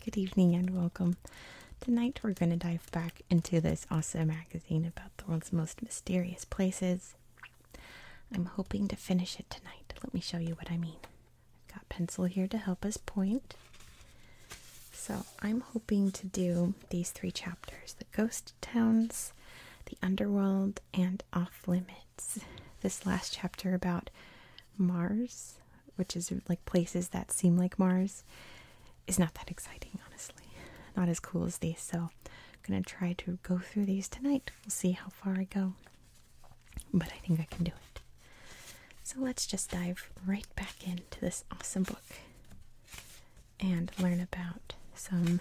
Good evening and welcome. Tonight we're going to dive back into this awesome magazine about the world's most mysterious places. I'm hoping to finish it tonight. Let me show you what I mean. I've got pencil here to help us point. So I'm hoping to do these 3 chapters: the ghost towns, the underworld, and off limits. This last chapter about Mars, which is like places that seem like Mars, is not that exciting, honestly. Not as cool as these, so I'm going to try to go through these tonight. We'll see how far I go, but I think I can do it. So let's just dive right back into this awesome book and learn about some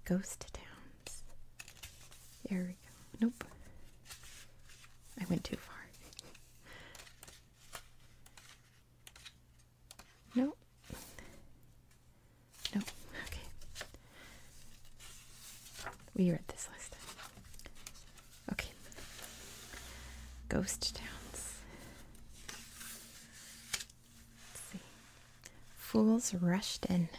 ghost towns. There we go. Nope. I went too far. Nope. No. Okay. We read this last time. Okay. Ghost towns. Let's see. Fools rushed in.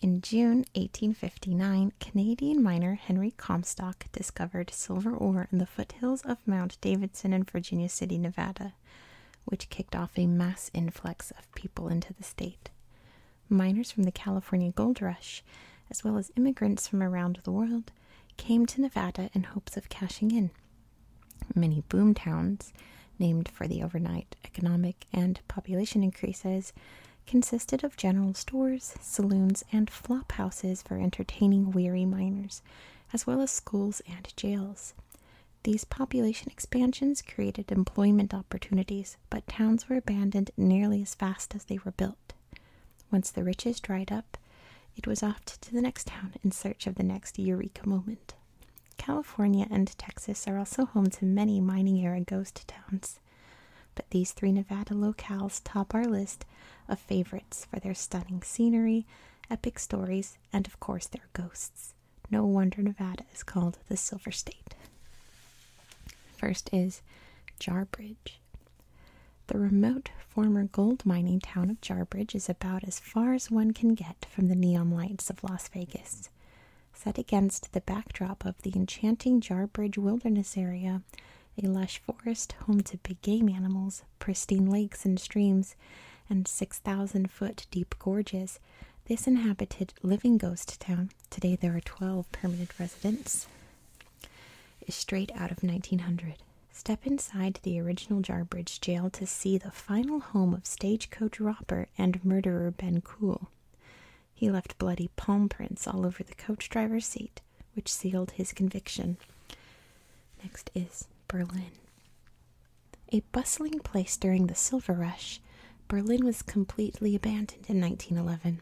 In June 1859, Canadian miner Henry Comstock discovered silver ore in the foothills of Mount Davidson in Virginia City, Nevada, which kicked off a mass influx of people into the state. Miners from the California Gold Rush, as well as immigrants from around the world, came to Nevada in hopes of cashing in. Many boom towns, named for the overnight economic and population increases, consisted of general stores, saloons, and flop houses for entertaining weary miners, as well as schools and jails. These population expansions created employment opportunities, but towns were abandoned nearly as fast as they were built. Once the riches dried up, it was off to the next town in search of the next eureka moment. California and Texas are also home to many mining-era ghost towns, but these 3 Nevada locales top our list of favorites for their stunning scenery, epic stories, and of course their ghosts. No wonder Nevada is called the Silver State. First is Jarbidge. The remote former gold mining town of Jarbidge is about as far as one can get from the neon lights of Las Vegas. Set against the backdrop of the enchanting Jarbidge Wilderness Area, a lush forest home to big game animals, pristine lakes and streams, and 6,000-foot deep gorges, this inhabited living ghost town, today there are 12 permanent residents, is straight out of 1900. Step inside the original Jarbidge jail to see the final home of stagecoach robber and murderer Ben Cool. He left bloody palm prints all over the coach driver's seat, which sealed his conviction. Next is Berlin. A bustling place during the Silver Rush, Berlin was completely abandoned in 1911.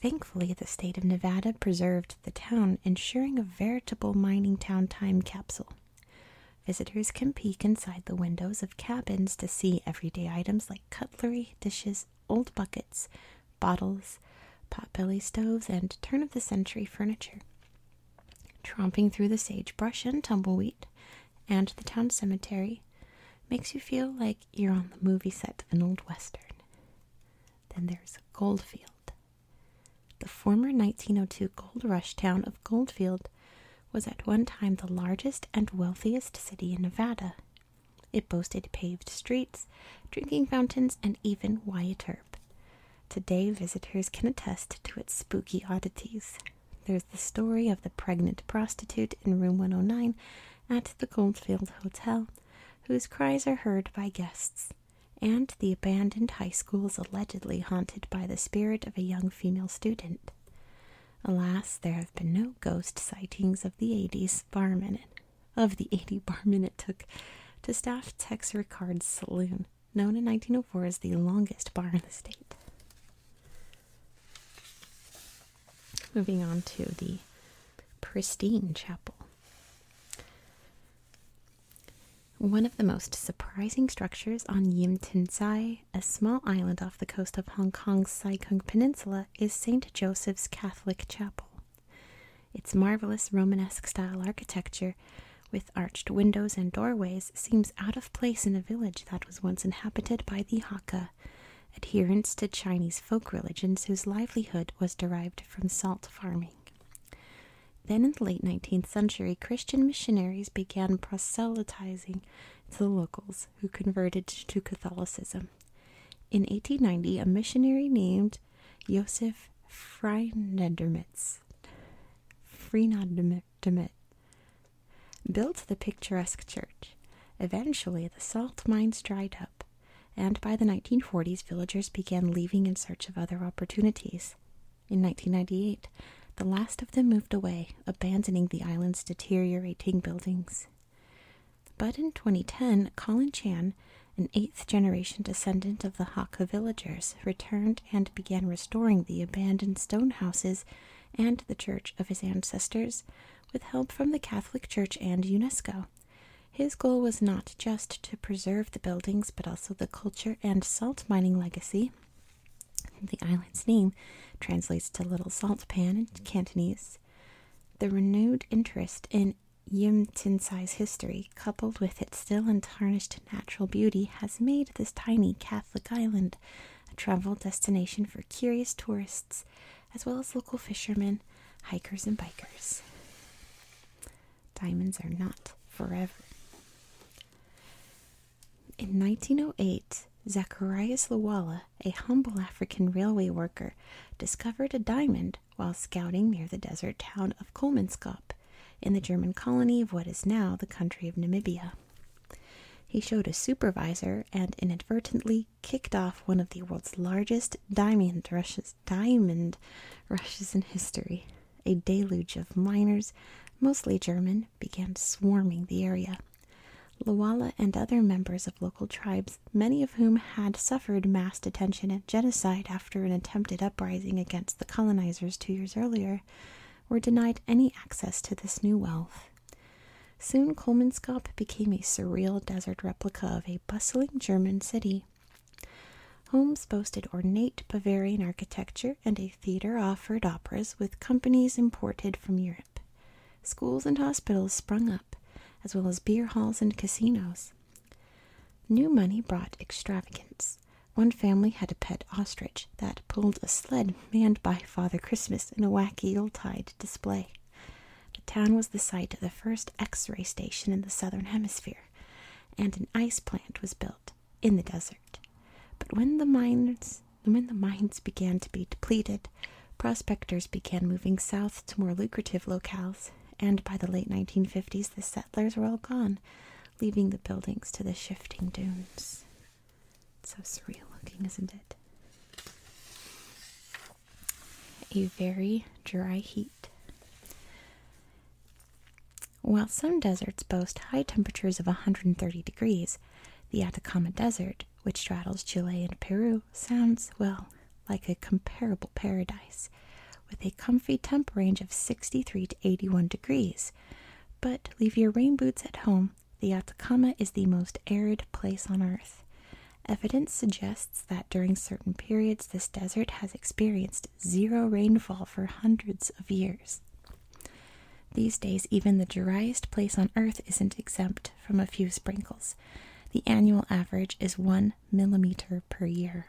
Thankfully, the state of Nevada preserved the town, ensuring a veritable mining town time capsule. Visitors can peek inside the windows of cabins to see everyday items like cutlery, dishes, old buckets, bottles, potbelly stoves, and turn-of-the-century furniture. Tromping through the sagebrush and tumbleweed and the town cemetery makes you feel like you're on the movie set of an old western. Then there's Goldfield. The former 1902 gold rush town of Goldfield was at one time the largest and wealthiest city in Nevada. It boasted paved streets, drinking fountains, and even Wyatt Earp. Today, visitors can attest to its spooky oddities. There's the story of the pregnant prostitute in room 109 at the Goldfield Hotel, whose cries are heard by guests, and the abandoned high school is allegedly haunted by the spirit of a young female student. Alas, there have been no ghost sightings of the 80 bar minute it took to staff Tex Ricard's saloon, known in 1904 as the longest bar in the state. Moving on to the pristine chapel. One of the most surprising structures on Yim Tin Tsai, a small island off the coast of Hong Kong's Sai Kung Peninsula, is St. Joseph's Catholic Chapel. Its marvelous Romanesque style architecture, with arched windows and doorways, seems out of place in a village that was once inhabited by the Hakka, adherents to Chinese folk religions whose livelihood was derived from salt farming. Then in the late 19th century, Christian missionaries began proselytizing to the locals who converted to Catholicism. In 1890, a missionary named Josef Freinademetz built the picturesque church. Eventually, the salt mines dried up, and by the 1940s, villagers began leaving in search of other opportunities. In 1998, the last of them moved away, abandoning the island's deteriorating buildings. But in 2010, Colin Chan, an 8th-generation descendant of the Hakka villagers, returned and began restoring the abandoned stone houses and the church of his ancestors, with help from the Catholic Church and UNESCO. His goal was not just to preserve the buildings, but also the culture and salt mining legacy. The island's name translates to Little Salt Pan in Cantonese. The renewed interest in Yim Tinsai's history, coupled with its still untarnished natural beauty, has made this tiny Catholic island a travel destination for curious tourists, as well as local fishermen, hikers, and bikers. Diamonds are not forever. In 1908, Zacharias Lawala, a humble African railway worker, discovered a diamond while scouting near the desert town of Kolmanskop, in the German colony of what is now the country of Namibia. He showed a supervisor and inadvertently kicked off one of the world's largest diamond rushes in history. A deluge of miners, mostly German, began swarming the area. Lawala and other members of local tribes, many of whom had suffered mass detention and genocide after an attempted uprising against the colonizers 2 years earlier, were denied any access to this new wealth. Soon Kolmanskop became a surreal desert replica of a bustling German city. Homes boasted ornate Bavarian architecture, and a theater offered operas with companies imported from Europe. Schools and hospitals sprung up, as well as beer halls and casinos. New money brought extravagance. One family had a pet ostrich that pulled a sled manned by Father Christmas in a wacky Yuletide display. The town was the site of the first X-ray station in the southern hemisphere, and an ice plant was built in the desert. But when the mines began to be depleted, prospectors began moving south to more lucrative locales, and by the late 1950s, the settlers were all gone, leaving the buildings to the shifting dunes. It's so surreal looking, isn't it? A very dry heat. While some deserts boast high temperatures of 130 degrees, the Atacama Desert, which straddles Chile and Peru, sounds, well, like a comparable paradise, with a comfy temp range of 63 to 81 degrees. But leave your rain boots at home, the Atacama is the most arid place on Earth. Evidence suggests that during certain periods this desert has experienced zero rainfall for hundreds of years. These days, even the driest place on Earth isn't exempt from a few sprinkles. The annual average is 1 millimeter per year.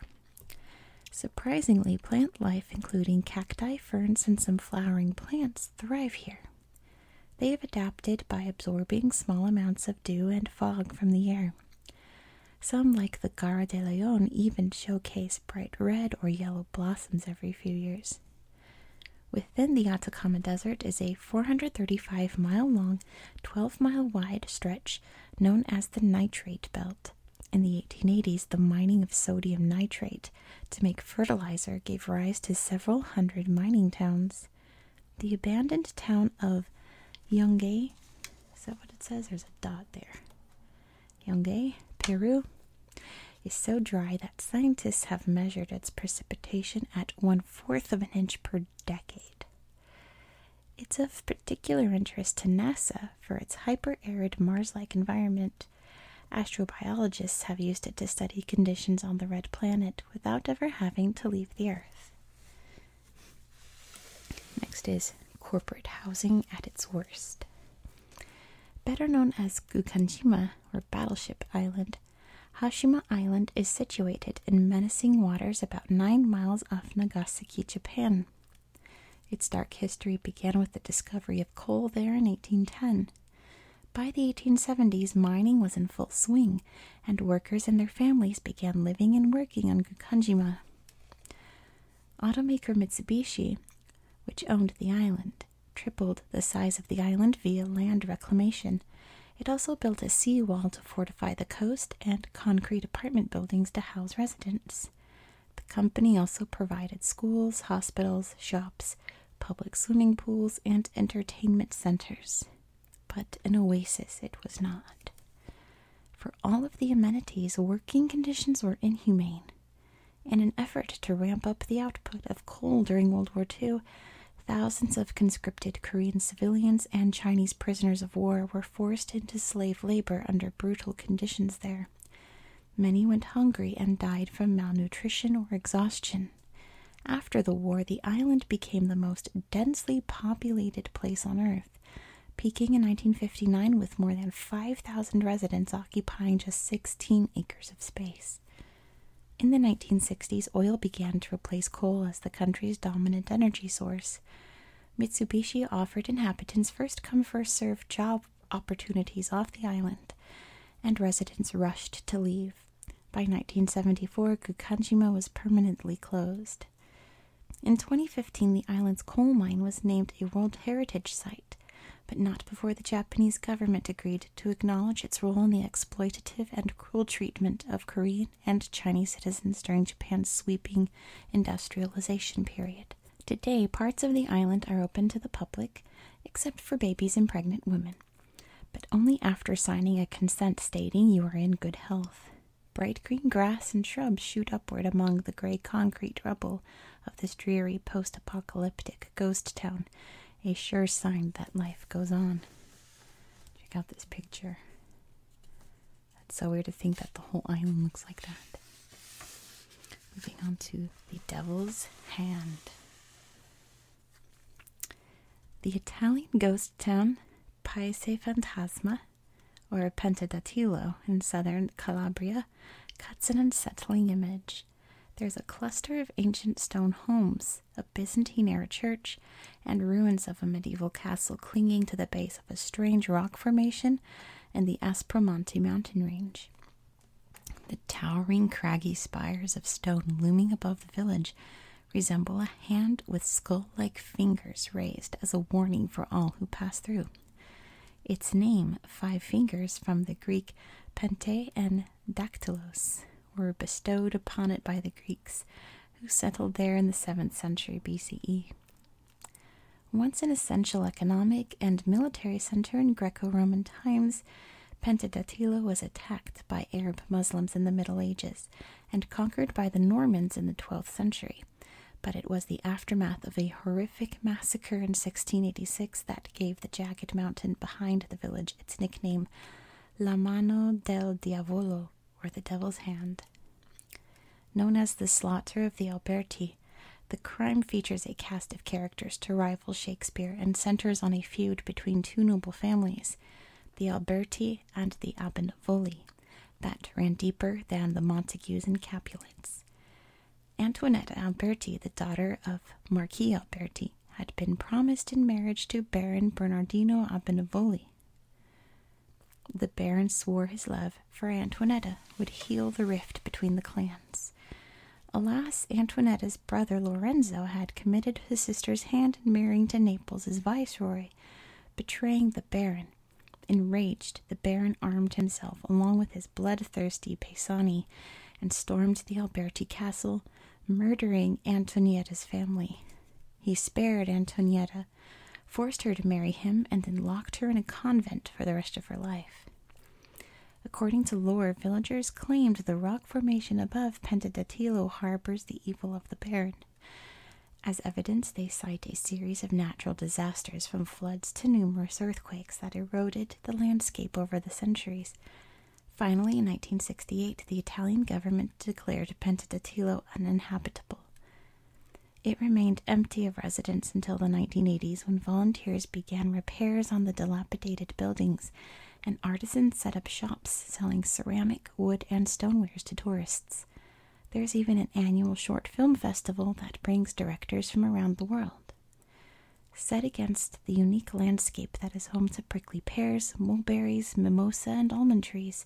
Surprisingly, plant life, including cacti, ferns, and some flowering plants, thrive here. They have adapted by absorbing small amounts of dew and fog from the air. Some, like the Gara de Leon, even showcase bright red or yellow blossoms every few years. Within the Atacama Desert is a 435-mile-long, 12-mile-wide stretch known as the Nitrate Belt. In the 1880s, the mining of sodium nitrate to make fertilizer gave rise to several hundred mining towns. The abandoned town of Yungay, is that what it says? There's a dot there. Yungay, Peru, is so dry that scientists have measured its precipitation at 1/4 of an inch per decade. It's of particular interest to NASA for its hyper-arid Mars-like environment. Astrobiologists have used it to study conditions on the red planet without ever having to leave the Earth. Next is corporate housing at its worst. Better known as Gukanjima, or Battleship Island, Hashima Island is situated in menacing waters about 9 miles off Nagasaki, Japan. Its dark history began with the discovery of coal there in 1810. By the 1870s, mining was in full swing, and workers and their families began living and working on Gukanjima. Automaker Mitsubishi, which owned the island, tripled the size of the island via land reclamation. It also built a seawall to fortify the coast and concrete apartment buildings to house residents. The company also provided schools, hospitals, shops, public swimming pools, and entertainment centers. But an oasis it was not. For all of the amenities, working conditions were inhumane. In an effort to ramp up the output of coal during World War II, thousands of conscripted Korean civilians and Chinese prisoners of war were forced into slave labor under brutal conditions there. Many went hungry and died from malnutrition or exhaustion. After the war, the island became the most densely populated place on Earth, peaking in 1959 with more than 5,000 residents occupying just 16 acres of space. In the 1960s, oil began to replace coal as the country's dominant energy source. Mitsubishi offered inhabitants first-come, first-served job opportunities off the island, and residents rushed to leave. By 1974, Gukanjima was permanently closed. In 2015, the island's coal mine was named a World Heritage Site, but not before the Japanese government agreed to acknowledge its role in the exploitative and cruel treatment of Korean and Chinese citizens during Japan's sweeping industrialization period. Today, parts of the island are open to the public, except for babies and pregnant women, but only after signing a consent stating you are in good health. Bright green grass and shrubs shoot upward among the gray concrete rubble of this dreary post-apocalyptic ghost town, a sure sign that life goes on. Check out this picture. That's so weird to think that the whole island looks like that. Moving on to the Devil's Hand. The Italian ghost town Paese Fantasma, or Pentadatilo in southern Calabria, cuts an unsettling image. There's a cluster of ancient stone homes, a Byzantine-era church, and ruins of a medieval castle clinging to the base of a strange rock formation in the Aspromonte mountain range. The towering, craggy spires of stone looming above the village resemble a hand with skull-like fingers raised as a warning for all who pass through. Its name, Five Fingers, from the Greek pente and dactylos, were bestowed upon it by the Greeks, who settled there in the 7th century BCE. Once an essential economic and military center in Greco-Roman times, Pentadatilo was attacked by Arab Muslims in the Middle Ages and conquered by the Normans in the 12th century. But it was the aftermath of a horrific massacre in 1686 that gave the jagged mountain behind the village its nickname La Mano del Diavolo, or the Devil's Hand. Known as the Slaughter of the Alberti, the crime features a cast of characters to rival Shakespeare and centers on a feud between two noble families, the Alberti and the Abenevoli, that ran deeper than the Montagues and Capulets. Antoinette Alberti, the daughter of Marquis Alberti, had been promised in marriage to Baron Bernardino Abenevoli. The Baron swore his love for Antoinetta would heal the rift between the clans. Alas, Antoinetta's brother Lorenzo had committed his sister's hand in marrying to Naples as viceroy, betraying the Baron. Enraged, the Baron armed himself along with his bloodthirsty Pisani and stormed the Alberti castle, murdering Antonietta's family. He spared Antonietta, forced her to marry him, and then locked her in a convent for the rest of her life. According to lore, villagers claimed the rock formation above Pentadatilo harbors the evil of the Baron. As evidence, they cite a series of natural disasters, from floods to numerous earthquakes that eroded the landscape over the centuries. Finally, in 1968, the Italian government declared Pentadatilo uninhabitable. It remained empty of residents until the 1980s, when volunteers began repairs on the dilapidated buildings and artisans set up shops selling ceramic, wood, and stonewares to tourists. There's even an annual short film festival that brings directors from around the world. Set against the unique landscape that is home to prickly pears, mulberries, mimosa, and almond trees,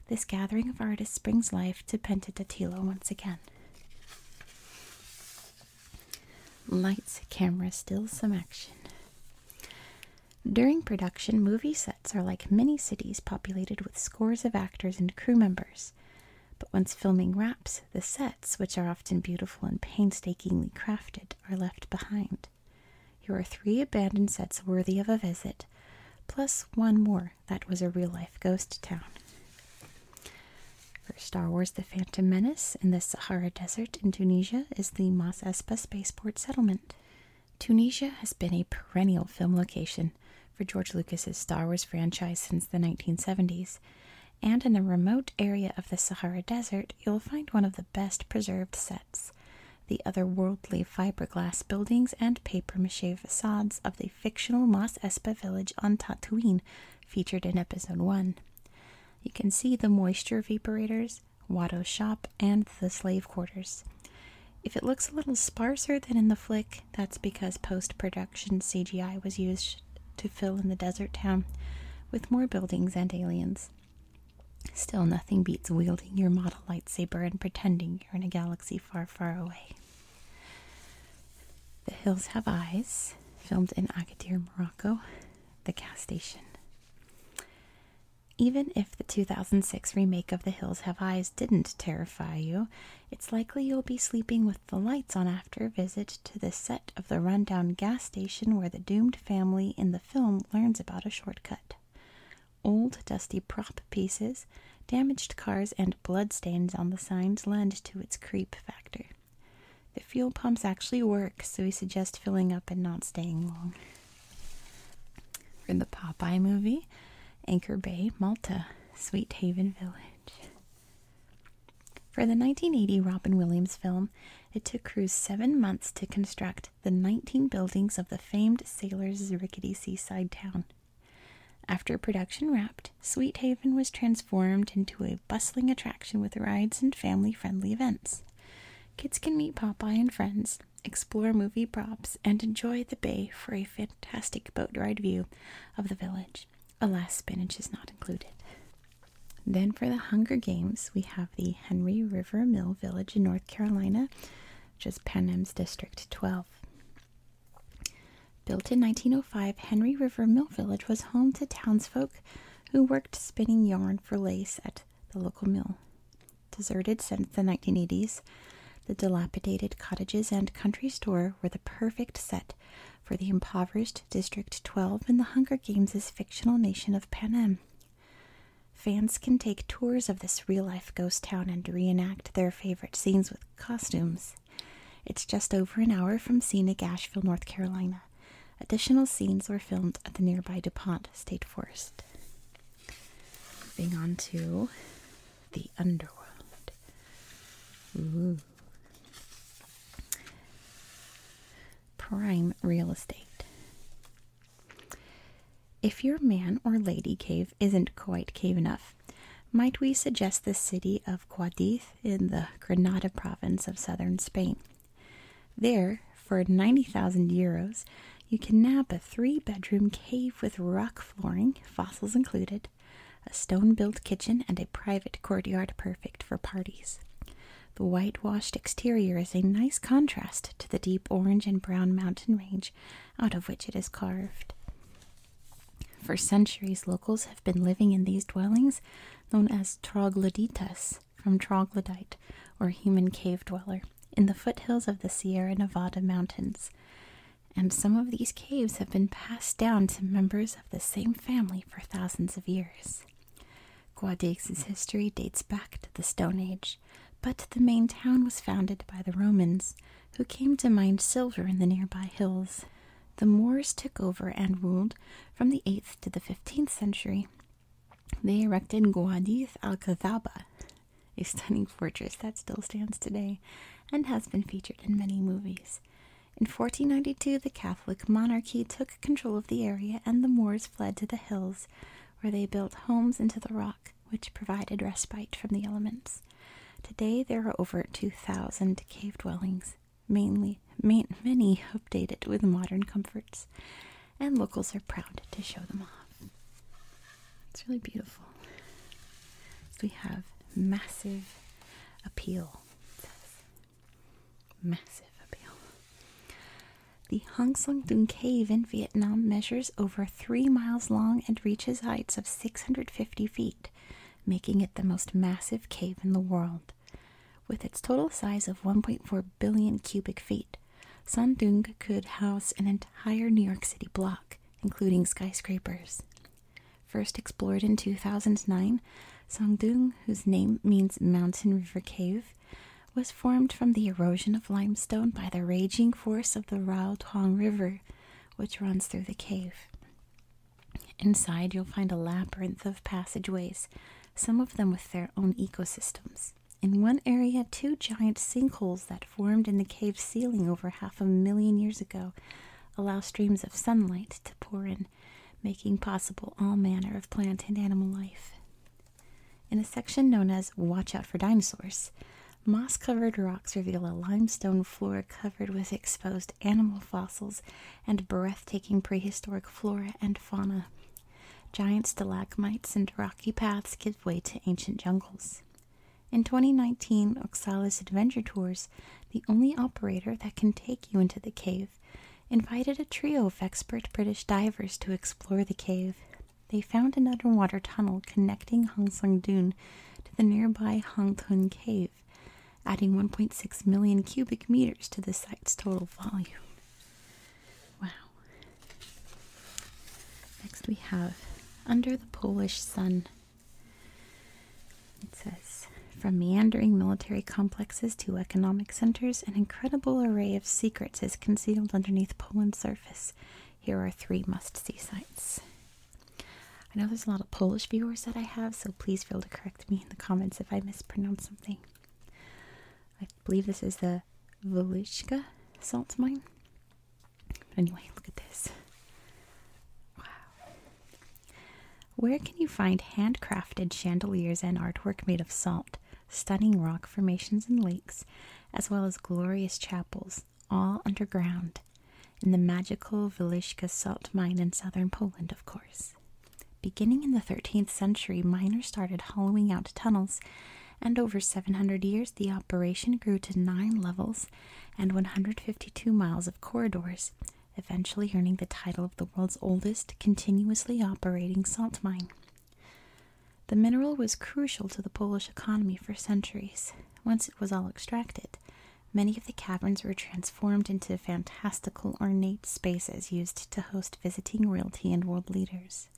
this gathering of artists brings life to Ponte Datilo once again. Lights, camera, still some action. During production, movie sets are like mini cities populated with scores of actors and crew members. But once filming wraps, the sets, which are often beautiful and painstakingly crafted, are left behind. Here are 3 abandoned sets worthy of a visit, plus one more that was a real-life ghost town. For Star Wars The Phantom Menace, in the Sahara Desert in Tunisia is the Mas Espa spaceport settlement. Tunisia has been a perennial film location for George Lucas's Star Wars franchise since the 1970s, and in the remote area of the Sahara Desert, you'll find one of the best preserved sets, the otherworldly fiberglass buildings and papier-mâché facades of the fictional Mas Espa village on Tatooine, featured in Episode 1. You can see the moisture vaporators, Watto's shop, and the slave quarters. If it looks a little sparser than in the flick, that's because post-production CGI was used to fill in the desert town with more buildings and aliens. Still, nothing beats wielding your model lightsaber and pretending you're in a galaxy far, far away. The Hills Have Eyes, filmed in Agadir, Morocco, the gas station. Even if the 2006 remake of The Hills Have Eyes didn't terrify you, it's likely you'll be sleeping with the lights on after a visit to the set of the rundown gas station where the doomed family in the film learns about a shortcut. Old, dusty prop pieces, damaged cars, and bloodstains on the signs lend to its creep factor. The fuel pumps actually work, so we suggest filling up and not staying long. For the Popeye movie, Anchor Bay, Malta, Sweet Haven Village. For the 1980 Robin Williams film, it took crews 7 months to construct the 19 buildings of the famed sailors' rickety seaside town. After production wrapped, Sweet Haven was transformed into a bustling attraction with rides and family-friendly events. Kids can meet Popeye and friends, explore movie props, and enjoy the bay for a fantastic boat ride view of the village. Alas, spinach is not included. Then for the Hunger Games, we have the Henry River Mill Village in North Carolina, which is Pan Am's District 12. Built in 1905, Henry River Mill Village was home to townsfolk who worked spinning yarn for lace at the local mill. Deserted since the 1980s, the dilapidated cottages and country store were the perfect set for the impoverished District 12 in the Hunger Games' fictional nation of Pan Am. Fans can take tours of this real-life ghost town and reenact their favorite scenes with costumes. It's just over an hour from scenic Asheville, North Carolina. Additional scenes were filmed at the nearby DuPont State Forest. Moving on to the underworld. Ooh. Prime real estate. If your man or lady cave isn't quite cave enough, might we suggest the city of Guadix in the Granada province of southern Spain? There, for 90,000 euros, you can nab a 3-bedroom cave with rock flooring, fossils included, a stone-built kitchen, and a private courtyard perfect for parties. The whitewashed exterior is a nice contrast to the deep orange and brown mountain range out of which it is carved. For centuries, locals have been living in these dwellings known as trogloditas, from troglodyte, or human cave dweller, in the foothills of the Sierra Nevada mountains. And some of these caves have been passed down to members of the same family for thousands of years. Guadix's history dates back to the Stone Age, but the main town was founded by the Romans, who came to mine silver in the nearby hills. The Moors took over and ruled from the 8th to the 15th century. They erected Guadix Alcazaba, a stunning fortress that still stands today and has been featured in many movies. In 1492, the Catholic monarchy took control of the area and the Moors fled to the hills, where they built homes into the rock, which provided respite from the elements. Today there are over 2,000 cave dwellings, many updated with modern comforts, and locals are proud to show them off. It's really beautiful. So we have massive appeal. It says massive appeal. The Hang Son Doong Cave in Vietnam measures over 3 miles long and reaches heights of 650 feet, making it the most massive cave in the world. With its total size of 1.4 billion cubic feet, Son Doong could house an entire New York City block, including skyscrapers. First explored in 2009, Son Doong, whose name means mountain river cave, was formed from the erosion of limestone by the raging force of the Rao Tuong River, which runs through the cave. Inside, you'll find a labyrinth of passageways, some of them with their own ecosystems. In one area, 2 giant sinkholes that formed in the cave ceiling over 500,000 years ago allow streams of sunlight to pour in, making possible all manner of plant and animal life. In a section known as Watch Out for Dinosaurs, moss-covered rocks reveal a limestone floor covered with exposed animal fossils and breathtaking prehistoric flora and fauna. Giant stalagmites and rocky paths give way to ancient jungles. In 2019, Oxalis Adventure Tours, the only operator that can take you into the cave, invited a trio of expert British divers to explore the cave. They found an underwater tunnel connecting Hang Son Doong to the nearby Hang Ton Cave, adding 1.6 million cubic meters to the site's total volume. Wow. Next we have Under the Polish Sun. It says, from meandering military complexes to economic centers, an incredible array of secrets is concealed underneath Poland's surface. Here are 3 must-see sites. I know there's a lot of Polish viewers that I have, so please feel to correct me in the comments if I mispronounce something. I believe this is the Woliszka salt mine. But anyway, look at this. Wow. Where can you find handcrafted chandeliers and artwork made of salt, stunning rock formations and lakes, as well as glorious chapels, all underground, in the magical Woliszka salt mine in southern Poland, of course. Beginning in the 13th century, miners started hollowing out tunnels, and over 700 years the operation grew to 9 levels and 152 miles of corridors, eventually earning the title of the world's oldest continuously operating salt mine. The mineral was crucial to the Polish economy for centuries. Once it was all extracted, many of the caverns were transformed into fantastical ornate spaces used to host visiting royalty and world leaders.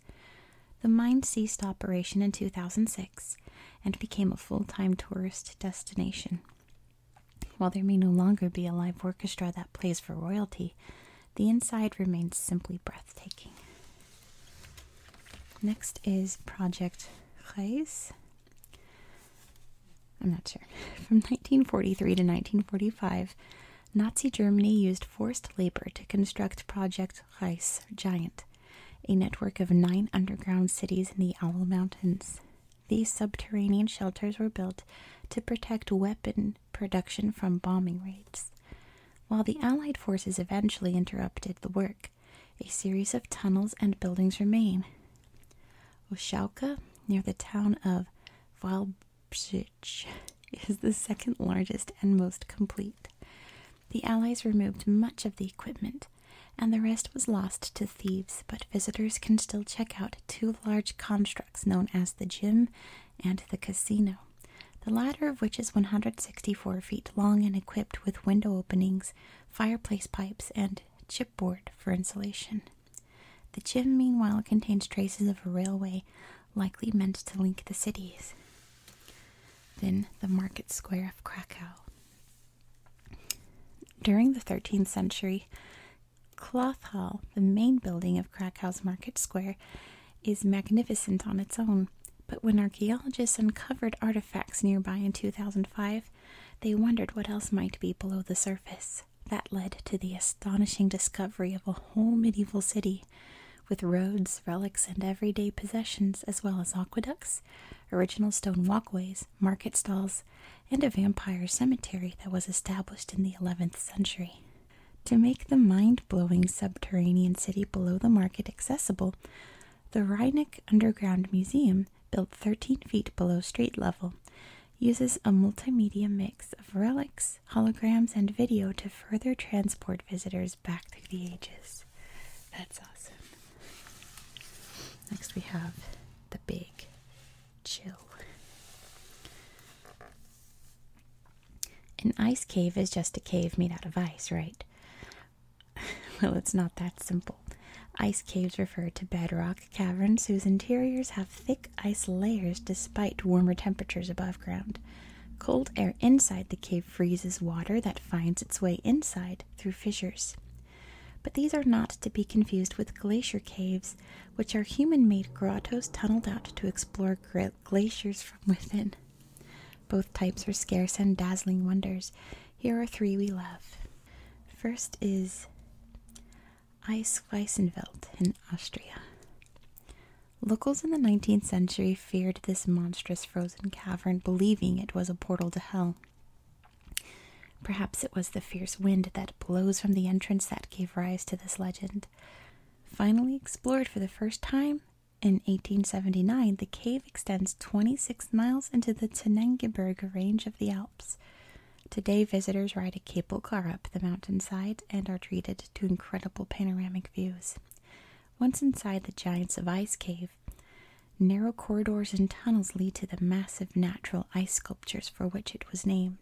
The mine ceased operation in 2006 and became a full-time tourist destination. While there may no longer be a live orchestra that plays for royalty, the inside remains simply breathtaking. Next is Project Reis. I'm not sure. From 1943 to 1945, Nazi Germany used forced labor to construct Project Reis, Giant, a network of 9 underground cities in the Ural Mountains. These subterranean shelters were built to protect weapon production from bombing raids. While the Allied forces eventually interrupted the work, a series of tunnels and buildings remain. Oszałka, near the town of Wałbrzych, is the second largest and most complete. The Allies removed much of the equipment, and the rest was lost to thieves, but visitors can still check out 2 large constructs known as the Gym and the Casino, the latter of which is 164 feet long and equipped with window openings, fireplace pipes, and chipboard for insulation. The Gym, meanwhile, contains traces of a railway, likely meant to link the cities. Then the Market Square of Krakow. During the 13th century, Cloth Hall, the main building of Krakow's Market Square, is magnificent on its own, but when archaeologists uncovered artifacts nearby in 2005, they wondered what else might be below the surface. That led to the astonishing discovery of a whole medieval city, with roads, relics, and everyday possessions, as well as aqueducts, original stone walkways, market stalls, and a vampire cemetery that was established in the 11th century. To make the mind-blowing subterranean city below the market accessible, the Rheineck Underground Museum, built 13 feet below street level, uses a multimedia mix of relics, holograms, and video to further transport visitors back through the ages. That's awesome. Next we have the Big Chill. An ice cave is just a cave made out of ice, right? Well, it's not that simple. Ice caves refer to bedrock caverns whose interiors have thick ice layers despite warmer temperatures above ground. Cold air inside the cave freezes water that finds its way inside through fissures. But these are not to be confused with glacier caves, which are human-made grottos tunneled out to explore glaciers from within. Both types are scarce and dazzling wonders. Here are three we love. First is Eisweissenfeld in Austria. Locals in the 19th century feared this monstrous frozen cavern, believing it was a portal to hell. Perhaps it was the fierce wind that blows from the entrance that gave rise to this legend. Finally explored for the first time in 1879, the cave extends 26 miles into the Tennengebirge range of the Alps. Today, visitors ride a cable car up the mountainside and are treated to incredible panoramic views. Once inside the Giants of Ice cave, narrow corridors and tunnels lead to the massive natural ice sculptures for which it was named.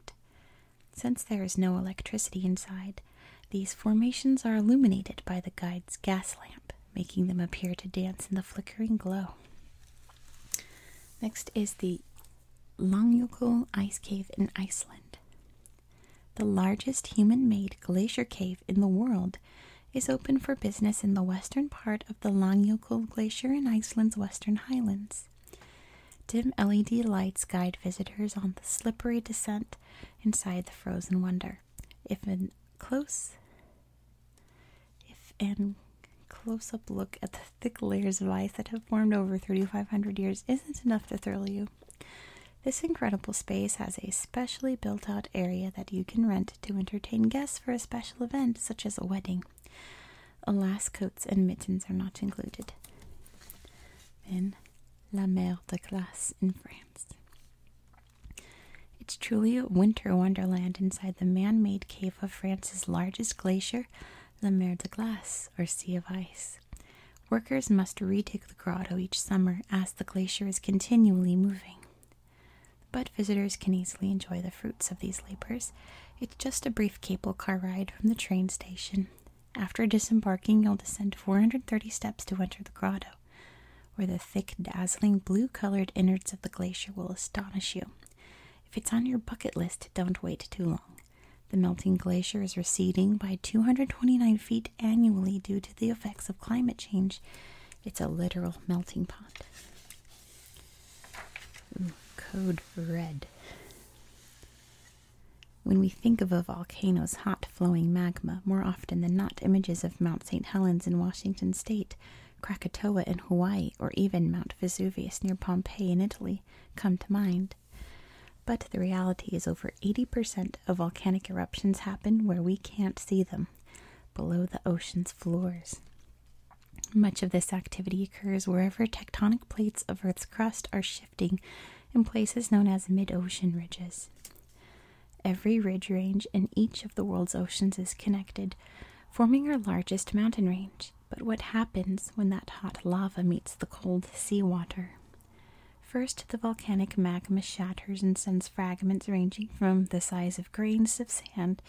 Since there is no electricity inside, these formations are illuminated by the guide's gas lamp, making them appear to dance in the flickering glow. Next is the Langjökull Ice Cave in Iceland. The largest human-made glacier cave in the world is open for business in the western part of the Langjökull Glacier in Iceland's western highlands. Dim LED lights guide visitors on the slippery descent inside the frozen wonder. If an close-up look at the thick layers of ice that have formed over 3,500 years isn't enough to thrill you, this incredible space has a specially built-out area that you can rent to entertain guests for a special event, such as a wedding. Alas, coats and mittens are not included. Then, La Mer de Glace in France. It's truly a winter wonderland inside the man-made cave of France's largest glacier, La Mer de Glace, or Sea of Ice. Workers must redig the grotto each summer as the glacier is continually moving. But visitors can easily enjoy the fruits of these labors. It's just a brief cable car ride from the train station. After disembarking, you'll descend 430 steps to enter the grotto, where the thick, dazzling, blue-colored innards of the glacier will astonish you. If it's on your bucket list, don't wait too long. The melting glacier is receding by 229 feet annually due to the effects of climate change. It's a literal melting pot. Ooh, code red. When we think of a volcano's hot flowing magma, more often than not images of Mount St. Helens in Washington state, Krakatoa in Hawaii, or even Mount Vesuvius near Pompeii in Italy come to mind. But the reality is over 80% of volcanic eruptions happen where we can't see them, below the ocean's floors. Much of this activity occurs wherever tectonic plates of Earth's crust are shifting in places known as mid-ocean ridges. Every ridge range in each of the world's oceans is connected, forming our largest mountain range. But what happens when that hot lava meets the cold seawater? First, the volcanic magma shatters and sends fragments ranging from the size of grains of sand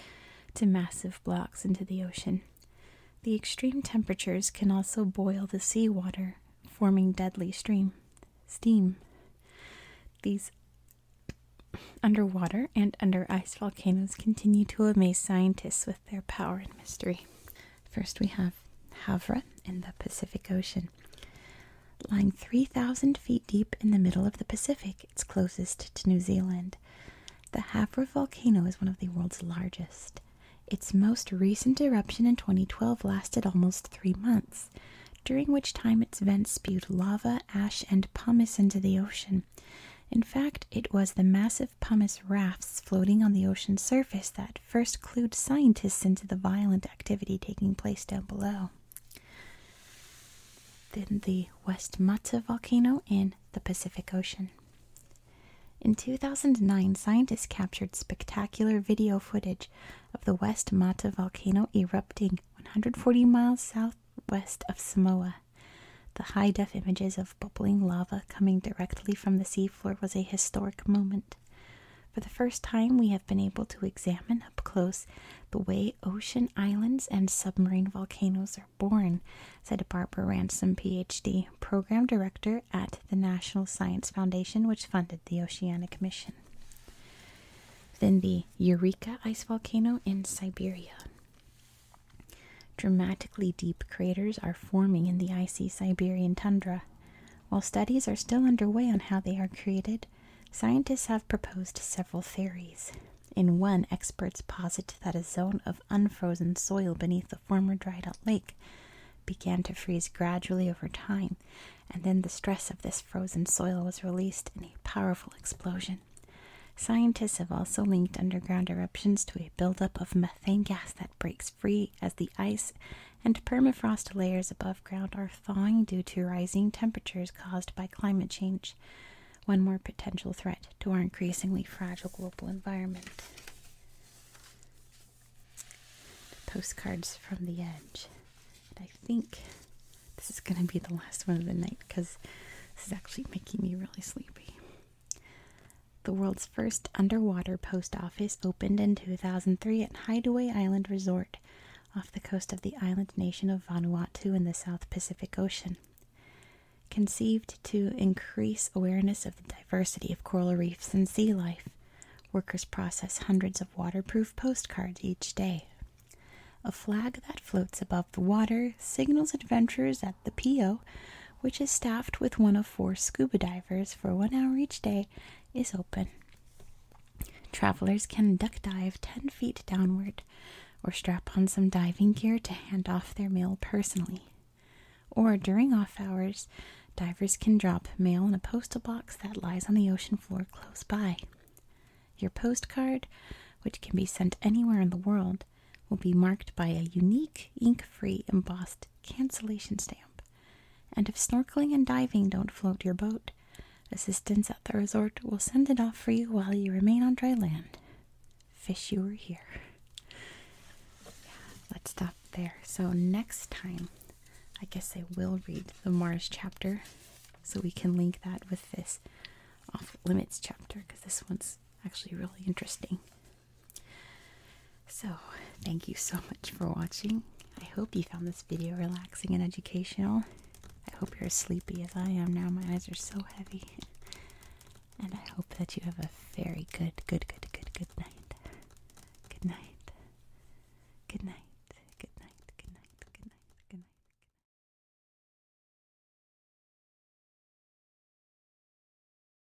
to massive blocks into the ocean. The extreme temperatures can also boil the seawater, forming deadly steam. These underwater and under ice volcanoes continue to amaze scientists with their power and mystery. First, we have Havre in the Pacific Ocean. Lying 3,000 feet deep in the middle of the Pacific, it's closest to New Zealand. The Havre volcano is one of the world's largest. Its most recent eruption in 2012 lasted almost 3 months. during which time its vents spewed lava, ash, and pumice into the ocean. In fact, it was the massive pumice rafts floating on the ocean's surface that first clued scientists into the violent activity taking place down below. Then the West Mata volcano in the Pacific Ocean. In 2009, scientists captured spectacular video footage of the West Mata volcano erupting 140 miles southwest of Samoa. The high-def images of bubbling lava coming directly from the seafloor was a historic moment. For the first time, we have been able to examine up close the way ocean islands and submarine volcanoes are born, said Barbara Ransom, PhD, program director at the National Science Foundation, which funded the Oceanic Mission. Then the Eureka ice volcano in Siberia. Dramatically deep craters are forming in the icy Siberian tundra. While studies are still underway on how they are created, scientists have proposed several theories. In one, experts posit that a zone of unfrozen soil beneath the former dried-out lake began to freeze gradually over time, and then the stress of this frozen soil was released in a powerful explosion. Scientists have also linked underground eruptions to a buildup of methane gas that breaks free as the ice and permafrost layers above ground are thawing due to rising temperatures caused by climate change. One more potential threat to our increasingly fragile global environment. Postcards from the Edge. And I think this is going to be the last one of the night because this is actually making me really sleepy. The world's first underwater post office opened in 2003 at Hideaway Island Resort off the coast of the island nation of Vanuatu in the South Pacific Ocean. Conceived to increase awareness of the diversity of coral reefs and sea life, workers process hundreds of waterproof postcards each day. A flag that floats above the water signals adventurers at the PO, which is staffed with one of 4 scuba divers for 1 hour each day, is open. Travelers can duck dive 10 feet downward or strap on some diving gear to hand off their mail personally. Or during off hours, divers can drop mail in a postal box that lies on the ocean floor close by. Your postcard, which can be sent anywhere in the world, will be marked by a unique ink-free embossed cancellation stamp. And if snorkeling and diving don't float your boat, assistants at the resort will send it off for you while you remain on dry land. Fish you were here. Yeah, let's stop there. So next time, I guess I will read the Mars chapter so we can link that with this Off Limits chapter because this one's actually really interesting. So, thank you so much for watching. I hope you found this video relaxing and educational. I hope you're as sleepy as I am now. My eyes are so heavy.